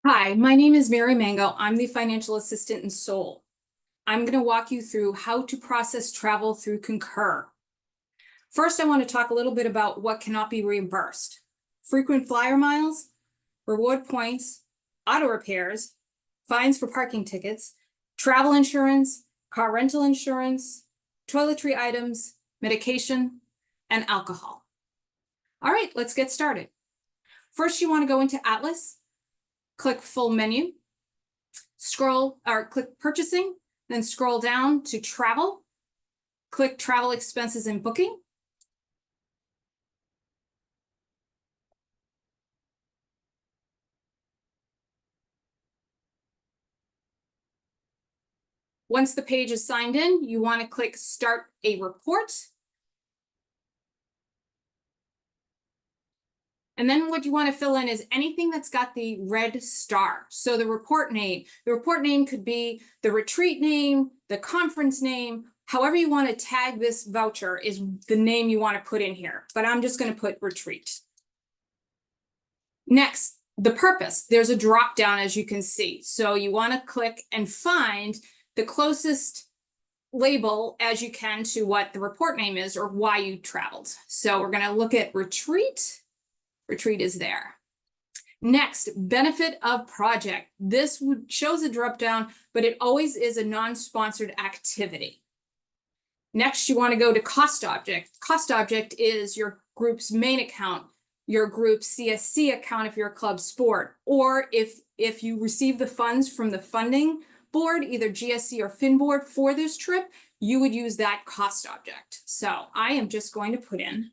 Hi, my name is Mary Mango. I'm the financial assistant in Seoul. I'm going to walk you through how to process travel through Concur. First, I want to talk a little bit about what cannot be reimbursed. Frequent flyer miles, reward points, auto repairs, fines for parking tickets, travel insurance, car rental insurance, toiletry items, medication, and alcohol. All right, let's get started. First, you want to go into Atlas, click Full Menu, scroll or click Purchasing, then scroll down to Travel, click Travel Expenses and Booking. Once the page is signed in, you want to click Start a Report. And then what you want to fill in is anything that's got the red star. So the report name could be the retreat name, the conference name, however you want to tag this voucher is the name you want to put in here. But I'm just going to put retreat. Next, the purpose. There's a drop down, as you can see. So you want to click and find the closest label as you can to what the report name is or why you traveled. So we're going to look at retreat. Retreat is there. Next, benefit of project. This shows a drop down, but it always is a non-sponsored activity. Next, you want to go to cost object. Cost object is your group's main account, your group's CSC account if you're a club sport, or if you receive the funds from the funding board, either GSC or FinBoard for this trip, you would use that cost object. So I am just going to put in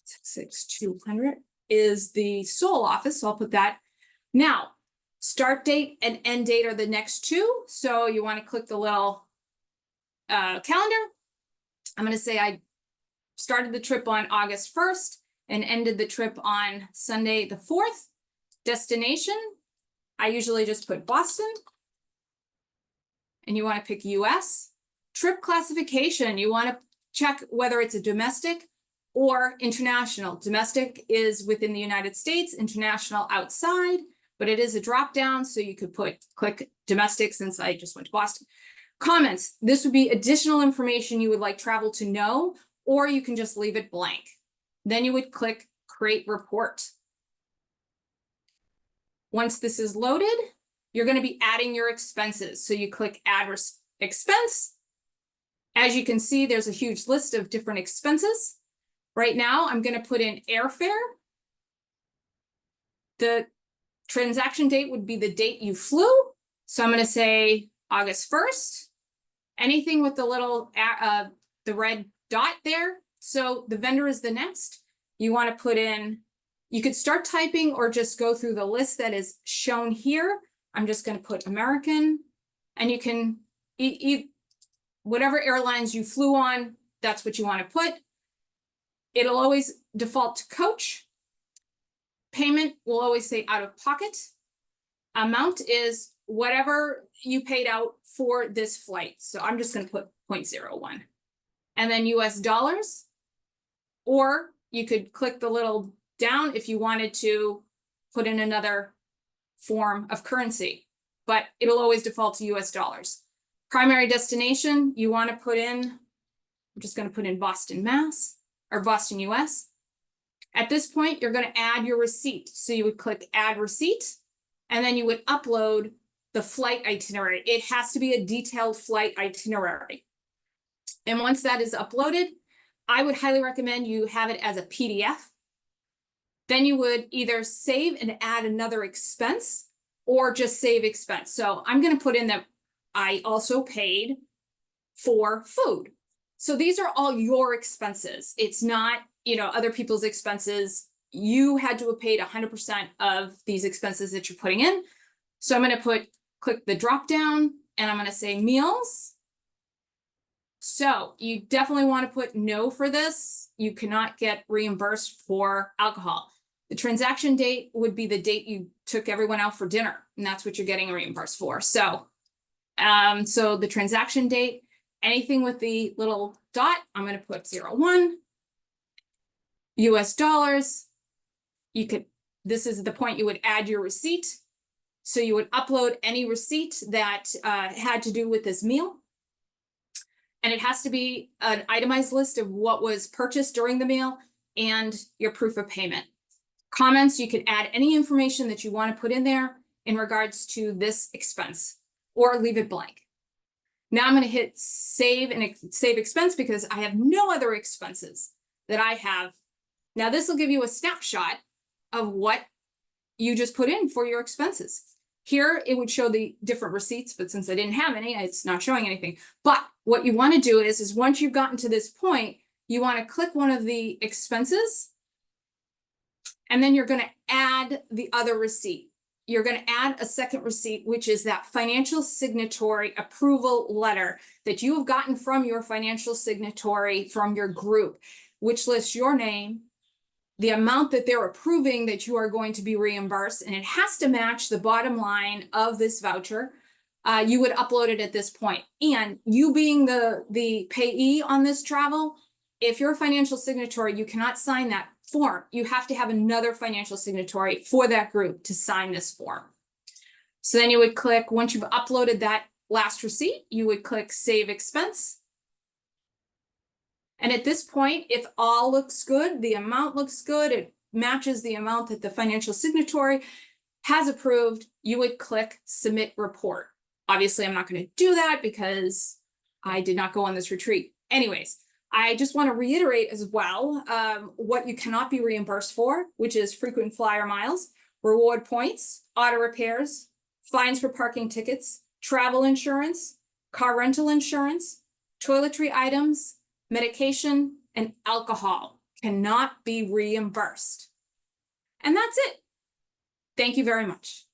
66200 is the Seoul office, so I'll put that. Now, start date and end date are the next two, so you want to click the little calendar. I'm going to say I started the trip on August 1st and ended the trip on Sunday the 4th. Destination, I usually just put Boston. And you want to pick US. Trip classification, you want to check whether it's a domestic or international. Domestic is within the United States, international outside, but it is a drop down, so you could click domestic since I just went to Boston. Comments, this would be additional information you would like travel to know, or you can just leave it blank. Then you would click Create Report. Once this is loaded, you're going to be adding your expenses. So you click Add Expense. As you can see, there's a huge list of different expenses. Right now, I'm going to put in airfare. The transaction date would be the date you flew. So I'm going to say August 1st. Anything with the little, the red dot there. So the vendor is the next. You want to put in, you could start typing or just go through the list that is shown here. I'm just going to put American, and you can, whatever airlines you flew on, that's what you want to put. It'll always default to coach. Payment will always say out of pocket. Amount is whatever you paid out for this flight. So I'm just going to put 0.01. And then US dollars. Or you could click the little down if you wanted to put in another form of currency, but it'll always default to US dollars. Primary destination, you want to put in, I'm just going to put in Boston, Mass, or Boston, US. At this point, you're going to add your receipt. So you would click Add Receipt, and then you would upload the flight itinerary. It has to be a detailed flight itinerary. And once that is uploaded, I would highly recommend you have it as a PDF. Then you would either save and add another expense or just save expense. So I'm going to put in that I also paid for food. So these are all your expenses. It's not, other people's expenses. You had to have paid 100% of these expenses that you're putting in. So I'm going to click the drop down, and I'm going to say meals. So you definitely want to put no for this. You cannot get reimbursed for alcohol. The transaction date would be the date you took everyone out for dinner, and that's what you're getting reimbursed for. So, so the transaction date, anything with the little dot, I'm going to put 01. US dollars. This is the point you would add your receipt. So you would upload any receipt that had to do with this meal. And it has to be an itemized list of what was purchased during the meal and your proof of payment. Comments, you could add any information that you want to put in there in regards to this expense, or leave it blank. Now I'm going to hit save and save expense because I have no other expenses that I have. Now this will give you a snapshot of what you just put in for your expenses. Here it would show the different receipts, but since I didn't have any, it's not showing anything. But what you want to do is once you've gotten to this point, you want to click one of the expenses, and then you're going to add the other receipt. You're going to add a second receipt, which is that financial signatory approval letter that you have gotten from your financial signatory from your group, which lists your name, the amount that they're approving that you are going to be reimbursed, and it has to match the bottom line of this voucher. You would upload it at this point. And you being the payee on this travel, if you're a financial signatory, you cannot sign that form. You have to have another financial signatory for that group to sign this form. So then you would click, once you've uploaded that last receipt, you would click Save Expense. And at this point, if all looks good, the amount looks good, it matches the amount that the financial signatory has approved, you would click Submit Report. Obviously, I'm not going to do that because I did not go on this retreat. Anyways, I just want to reiterate as well what you cannot be reimbursed for, which is frequent flyer miles, reward points, auto repairs, fines for parking tickets, travel insurance, car rental insurance, toiletry items, medication, and alcohol cannot be reimbursed. And that's it. Thank you very much.